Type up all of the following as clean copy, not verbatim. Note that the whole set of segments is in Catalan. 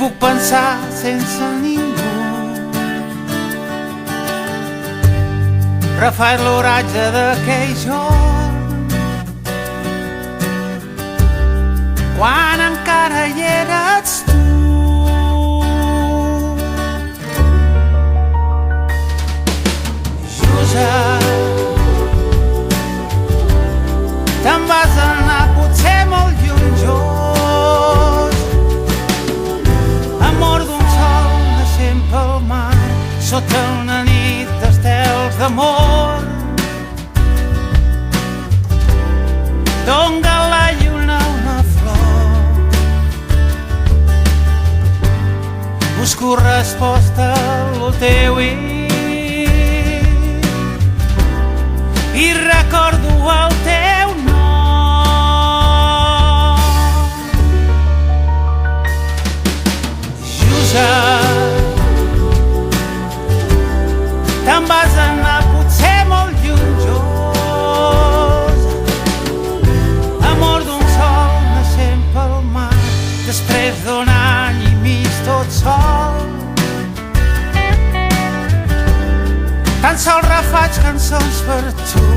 puc pensar sense ningú. Refaig l'oratge d'aquell jorn, quan encara hi eres tu. Josep, te'n vas anar potser molt lluny, Jos, amor d'un sol naixent pel mar, sota una nit d'estels d'amor, donga la lluna una flor. Busco resposta al teu i recordo el teu nom. Josep, te'n vas anar potser molt lluny, Jos, amor d'un sol naixent pel mar, després d'un any i mig tot sol. Tan sols refaig cançons per tu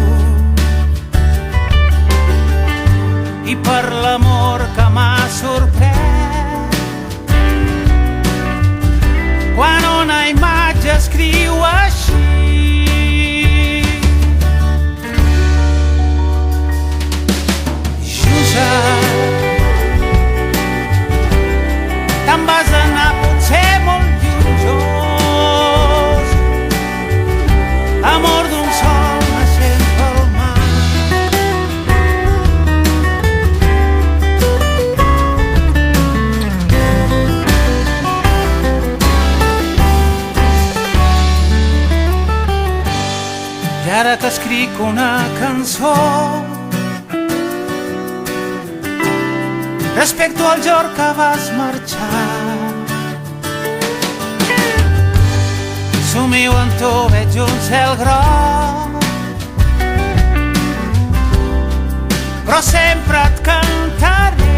i per l'amor que m'ha sorprès, quan una imatge escriu així: Josep, te'n vas anar potser molt lluny, Jos, amor d'un sol naixent pel mar. I ara que escric una cançó respecto al jorn que vas marxar, somio en tu, veig un cel groc, però sempre et cantaré